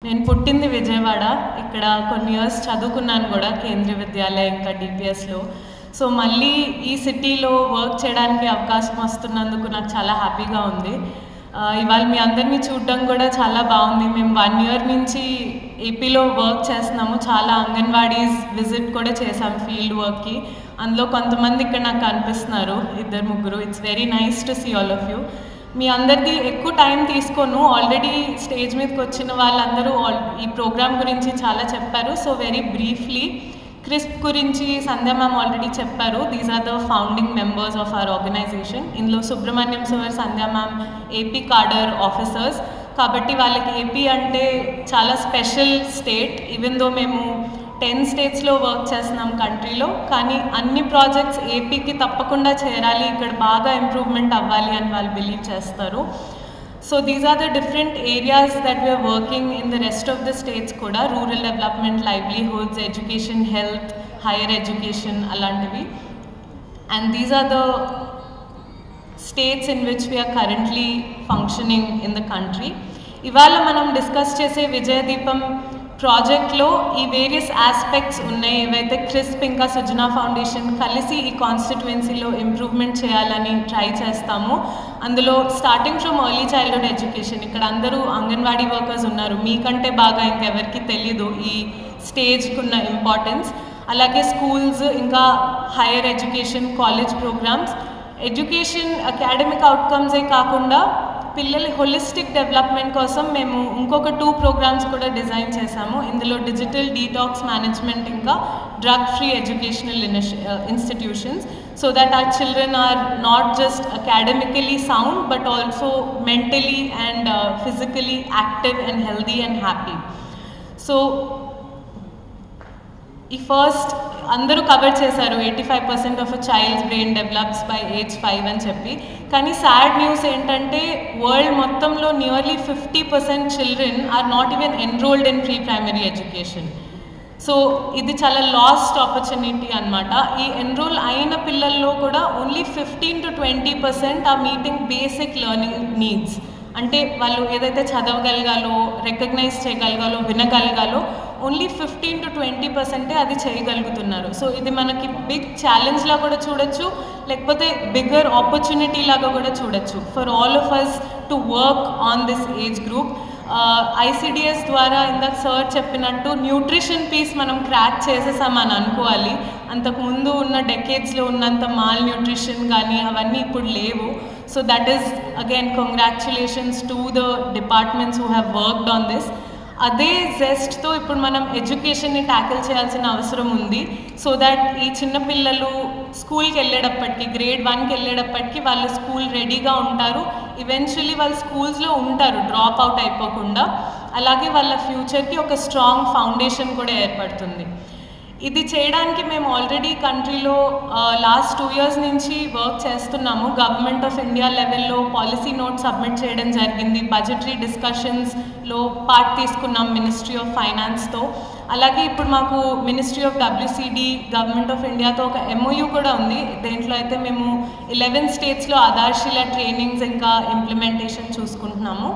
నేను పుట్టింది విజయవాడ. ఇక్కడ కొన్ని ఇయర్స్ చదువుకున్నాను కూడా కేంద్రీయ విద్యాలయ ఇంకా డిపిఎస్లో. సో మళ్ళీ ఈ సిటీలో వర్క్ చేయడానికి అవకాశం వస్తున్నందుకు నాకు చాలా హ్యాపీగా ఉంది. ఇవాళ మీ అందరినీ చూడడం కూడా చాలా బాగుంది. మేము 1 year నుంచి ఏపీలో వర్క్ చేస్తున్నాము. చాలా అంగన్వాడీస్ విజిట్ కూడా చేసాం ఫీల్డ్ వర్క్కి. అందులో కొంతమంది ఇక్కడ నాకు కనిపిస్తున్నారు, 2-3. It's very nice to see all of you. మీ అందరిది ఎక్కువ టైం తీసుకోను. ఆల్రెడీ స్టేజ్ మీదకి వచ్చిన వాళ్ళందరూ ఈ ప్రోగ్రామ్ గురించి చాలా చెప్పారు. సో వెరీ బ్రీఫ్లీ క్రిస్ప్ గురించి సంధ్య మ్యామ్ ఆల్రెడీ చెప్పారు. These are the founding members of our organisation. ఇందులో Subrahmanyam sir, Sandhya ma'am AP cadre officers. కాబట్టి వాళ్ళకి ఏపీ అంటే చాలా స్పెషల్ స్టేట్. ఈవెన్ దో మేము 10 states వర్క్ చేస్తున్నాం కంట్రీలో, కానీ అన్ని ప్రాజెక్ట్స్ ఏపీకి తప్పకుండా చేరాలి, ఇక్కడ బాగా ఇంప్రూవ్మెంట్ అవ్వాలి అని వాళ్ళు బిలీవ్ చేస్తారు. So these are the different areas that we are working in the rest of the states కూడా. Rural development, livelihoods, education, health, higher education అలాంటివి. And these are the states in which we are currently functioning in the country. ఇవాళ మనం discuss చేసే విజయదీపం ప్రాజెక్ట్లో ఈ various aspects ఉన్నాయి, ఏవైతే crisp ఇంకా సుజనా ఫౌండేషన్ కలిసి ఈ కాన్స్టిట్యుయెన్సీలో ఇంప్రూవ్మెంట్ చేయాలని ట్రై చేస్తాము. అందులో starting from early childhood education. ఇక్కడ అందరూ అంగన్వాడీ వర్కర్స్ ఉన్నారు, మీకంటే బాగా ఇంకెవరికి తెలీదు ఈ స్టేజ్కి ఉన్న ఇంపార్టెన్స్. అలాగే స్కూల్స్, ఇంకా higher education, college programs. Education academic అవుట్కమ్సే కాకుండా పిల్లల హోలిస్టిక్ డెవలప్మెంట్ కోసం మేము ఇంకొక 2 programs కూడా డిజైన్ చేశాము. ఇందులో డిజిటల్ డీటాక్స్ మేనేజ్మెంట్, ఇంకా drug free educational institutions, so that our children are not just academically sound but also mentally and physically active and healthy and happy. So ఈ first అందరూ cover చేశారు, 85% of a child's brain develops by age 5 అని చెప్పి. కానీ sad news ఏంటంటే world మొత్తంలో nearly 50% children are not even enrolled in pre primary education. So ఇది చాలా లాస్ట్ ఆపర్చునిటీ అనమాట. ఈ ఎన్రోల్ అయిన పిల్లల్లో కూడా only 15 to 20% are meeting basic learning needs. అంటే వాళ్ళు ఏదైతే చదవగలగాలో, రికగ్నైజ్ చేయగలగాలో, వినగలగాలో ఓన్లీ 15 to 20% అది చేయగలుగుతున్నారు. సో ఇది మనకి బిగ్ ఛాలెంజ్లా కూడా చూడొచ్చు, లేకపోతే బిగ్గర్ ఆపర్చునిటీ లాగా కూడా చూడొచ్చు for all of us to work on this age group. ICDS ద్వారా ఇందాక సార్ చెప్పినట్టు న్యూట్రిషన్ పీస్ మనం క్రాక్ చేసేసామని అనుకోవాలి. అంతకుముందు ఉన్న డెకేడ్స్లో ఉన్నంత మాల్ న్యూట్రిషన్ కానీ అవన్నీ ఇప్పుడు లేవు. So that is again congratulations to the departments who have worked on this. అదే జెస్ట్తో ఇప్పుడు మనం ఎడ్యుకేషన్ని ట్యాకిల్ చేయాల్సిన అవసరం ఉంది. సో దట్ ఈ చిన్నపిల్లలు స్కూల్కి వెళ్ళేటప్పటికి, grade 1కి వెళ్ళేటప్పటికి వాళ్ళు స్కూల్ రెడీగా ఉంటారు. ఈవెన్చువలీ వాళ్ళు స్కూల్స్లో ఉంటారు డ్రాప్ అవుట్ అయిపోకుండా. అలాగే వాళ్ళ ఫ్యూచర్కి ఒక స్ట్రాంగ్ ఫౌండేషన్ కూడా ఏర్పడుతుంది. ఇది చేయడానికి మేము ఆల్రెడీ కంట్రీలో లాస్ట్ 2 years నుంచి వర్క్ చేస్తున్నాము. గవర్నమెంట్ ఆఫ్ ఇండియా లెవెల్లో పాలసీ నోట్ సబ్మిట్ చేయడం జరిగింది. బడ్జెటరీ డిస్కషన్స్లో పార్ట్ తీసుకున్నాం మినిస్ట్రీ ఆఫ్ ఫైనాన్స్తో. అలాగే ఇప్పుడు మాకు ministry of WCD, government of ఇండియాతో ఒక MOU కూడా ఉంది. దేంట్లో అయితే మేము 11 states ఆధార్శిల ట్రైనింగ్స్ ఇంకా ఇంప్లిమెంటేషన్ చూసుకుంటున్నాము.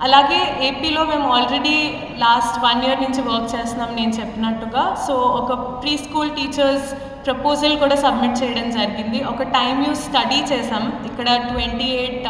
అలాగే ఏపీలో మేము ఆల్రెడీ లాస్ట్ 1 year నుంచి వర్క్ చేస్తున్నాం నేను చెప్పినట్టుగా. సో ఒక ప్రీ స్కూల్ టీచర్స్ ప్రపోజల్ కూడా సబ్మిట్ చేయడం జరిగింది. ఒక టైమ్ యూస్ స్టడీ చేసాం. ఇక్కడ 28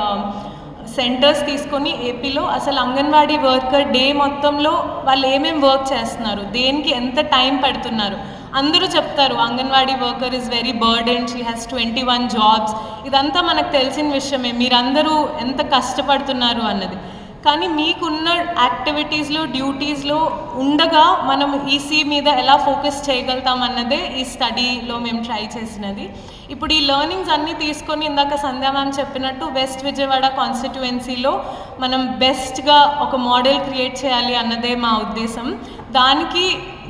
సెంటర్స్ తీసుకొని ఏపీలో అసలు అంగన్వాడీ వర్కర్ డే మొత్తంలో వాళ్ళు ఏమేమి వర్క్ చేస్తున్నారు, దేనికి ఎంత టైం పెడుతున్నారు. అందరూ చెప్తారు anganwadi worker is very burden, she has 21 jobs. ఇదంతా మనకు తెలిసిన విషయమే, మీరందరూ ఎంత కష్టపడుతున్నారు అన్నది. కానీ మీకున్న యాక్టివిటీస్లో, డ్యూటీస్లో ఉండగా మనం ఈసీ మీద ఎలా ఫోకస్ చేయగలుగుతాం అన్నదే ఈ స్టడీలో మేము ట్రై చేసినది. ఇప్పుడు ఈ లెర్నింగ్స్ అన్నీ తీసుకొని ఇందాక సంధ్యా మ్యామ్ చెప్పినట్టు వెస్ట్ విజయవాడ కాన్స్టిట్యుయెన్సీలో మనం బెస్ట్గా ఒక మోడల్ క్రియేట్ చేయాలి అన్నదే మా ఉద్దేశం. దానికి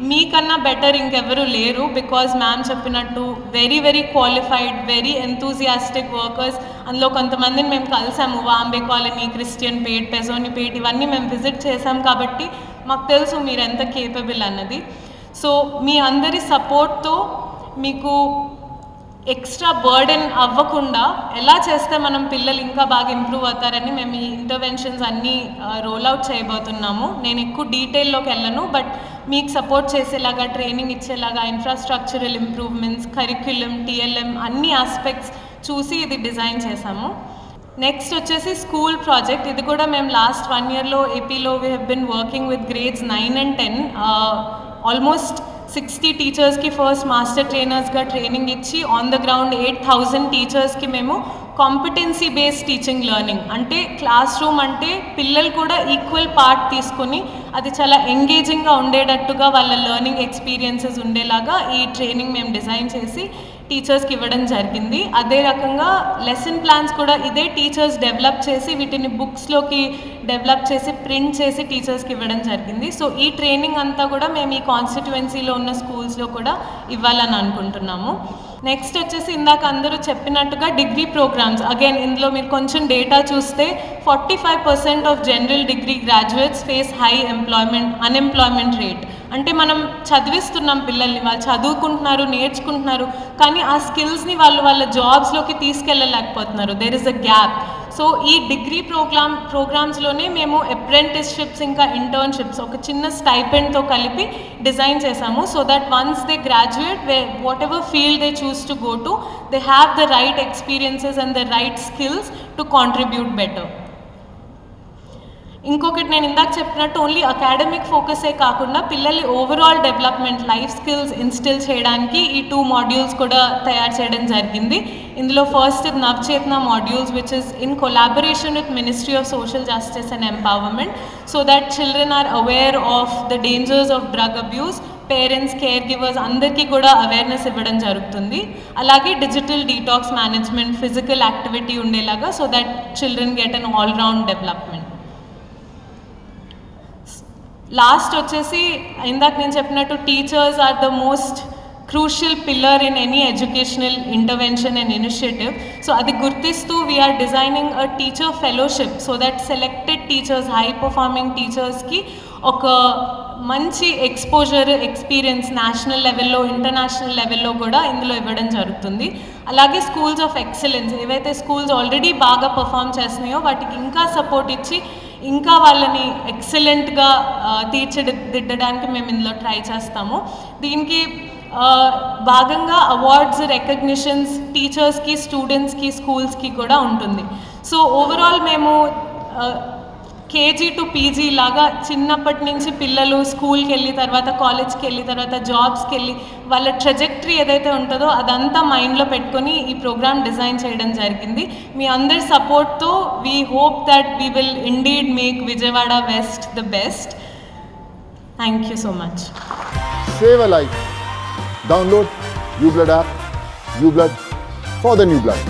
మీకన్నా బెటర్ ఇంకెవరు లేరు. బికాజ్ మ్యామ్ చెప్పినట్టు very very qualified, very enthusiastic workers. అందులో కొంతమందిని మేము కలిసాము, వాంబే కాలనీ, క్రిస్టియన్ పేట్, పెజోనిపేట్, ఇవన్నీ మేము విజిట్ చేసాం. కాబట్టి మాకు తెలుసు మీరు ఎంత కేపబుల్ అన్నది. సో మీ అందరి సపోర్ట్తో మీకు ఎక్స్ట్రా బర్డెన్ అవ్వకుండా ఎలా చేస్తే మనం పిల్లలు ఇంకా బాగా ఇంప్రూవ్ అవుతారని మేము ఈ ఇంటర్వెన్షన్స్ అన్నీ రోల్ అవుట్ చేయబోతున్నాము. నేను ఎక్కువ డీటెయిల్లోకి వెళ్ళను, బట్ మీకు సపోర్ట్ చేసేలాగా, ట్రైనింగ్ ఇచ్చేలాగా, ఇన్ఫ్రాస్ట్రక్చరల్ ఇంప్రూవ్మెంట్స్, కరిక్యులం, టీఎల్ఎం అన్ని ఆస్పెక్ట్స్ చూసి ఇది డిజైన్ చేశాము. నెక్స్ట్ వచ్చేసి స్కూల్ ప్రాజెక్ట్. ఇది కూడా మేము లాస్ట్ 1 yearలో ఏపీలో we have been working with grades 9 and 10. Almost 60 టీచర్స్కి ఫస్ట్ మాస్టర్ ట్రైనర్స్గా ట్రైనింగ్ ఇచ్చి ఆన్ ద గ్రౌండ్ 8,000 టీచర్స్కి మేము కాంపిటెన్సీ బేస్డ్ టీచింగ్ లెర్నింగ్, అంటే క్లాస్ రూమ్ అంటే పిల్లలు కూడా ఈక్వల్ పార్ట్ తీసుకొని అది చాలా ఎంగేజింగ్గా ఉండేటట్టుగా వాళ్ళ లెర్నింగ్ ఎక్స్పీరియన్సెస్ ఉండేలాగా ఈ ట్రైనింగ్ మేము డిజైన్ చేసి టీచర్స్కి ఇవ్వడం జరిగింది. అదే రకంగా లెసన్ ప్లాన్స్ కూడా ఇదే టీచర్స్ డెవలప్ చేసి వీటిని బుక్స్లోకి డెవలప్ చేసి ప్రింట్ చేసి టీచర్స్కి ఇవ్వడం జరిగింది. సో ఈ ట్రైనింగ్ అంతా కూడా మేము ఈ కాన్స్టిట్యువెన్సీలో ఉన్న స్కూల్స్లో కూడా ఇవ్వాలని అనుకుంటున్నాము. నెక్స్ట్ వచ్చేసి ఇందాక అందరూ చెప్పినట్టుగా డిగ్రీ ప్రోగ్రామ్స్. అగైన్ ఇందులో మీరు కొంచెం డేటా చూస్తే 45% of general degree graduates face high unemployment rate. అంటే మనం చదివిస్తున్నాం పిల్లల్ని, వాళ్ళు చదువుకుంటున్నారు, నేర్చుకుంటున్నారు, కానీ ఆ స్కిల్స్ని వాళ్ళ జాబ్స్లోకి తీసుకెళ్ళలేకపోతున్నారు. There is a gap. So ఈ డిగ్రీ ప్రోగ్రామ్స్లోనే మేము అప్రెంటిస్షిప్స్ ఇంకా ఇంటర్న్షిప్స్ ఒక చిన్న స్టైపెండ్తో కలిపి డిజైన్ చేశాము. So that once they graduate, whatever field they choose to go to, they have the right experiences and the right skills to contribute better. ఇంకొకటి నేను ఇందాక చెప్పినట్టు ఓన్లీ అకాడమిక్ ఫోకసే కాకుండా పిల్లల్ని overall development, life skills instil చేయడానికి ఈ 2 modules కూడా తయారు చేయడం జరిగింది. ఇందులో first Navachetana modules which is in collaboration with ministry of social justice and empowerment, so that children are aware of the dangers of drug abuse. Parents, caregivers అందరికీ కూడా awareness ఇవ్వడం జరుగుతుంది. అలాగే digital detox management, physical activity ఉండేలాగా, so that children get an all round development. Last వచ్చేసి ఇందాక నేను చెప్పినట్టు teachers are the most crucial pillar in any educational intervention and initiative. So అది గుర్తిస్తూ we are designing a teacher fellowship, so that selected teachers, high performing టీచర్స్కి ఒక మంచి exposure, experience national లెవెల్లో, ఇంటర్నేషనల్ లెవెల్లో కూడా ఇందులో ఇవ్వడం జరుగుతుంది. అలాగే స్కూల్స్ ఆఫ్ ఎక్సలెన్స్, ఏవైతే స్కూల్స్ ఆల్రెడీ బాగా పర్ఫామ్ చేస్తున్నాయో వాటికి ఇంకా సపోర్ట్ ఇచ్చి ఇంకా వాళ్ళని ఎక్సలెంట్గా తీర్చిదిద్దడానికి మేము ఇందులో ట్రై చేస్తాము. దీనికి భాగంగా అవార్డ్స్, రికగ్నిషన్స్ టీచర్స్కి, స్టూడెంట్స్కి, స్కూల్స్కి కూడా ఉంటుంది. సో ఓవరాల్ మేము కేజీ టు పీజీ లాగా చిన్నప్పటి నుంచి పిల్లలు స్కూల్కి వెళ్ళి, తర్వాత కాలేజ్కి వెళ్ళి, తర్వాత జాబ్స్కి వెళ్ళి వాళ్ళ ట్రెజెక్టరీ ఏదైతే ఉంటుందో అదంతా మైండ్లో పెట్టుకొని ఈ ప్రోగ్రామ్ డిజైన్ చేయడం జరిగింది. మీ అందరి సపోర్ట్తో we hope that we will indeed make Vijayawada west the best. Thank you so much. Save a life. Download UBlood app. UBlood for the new blood.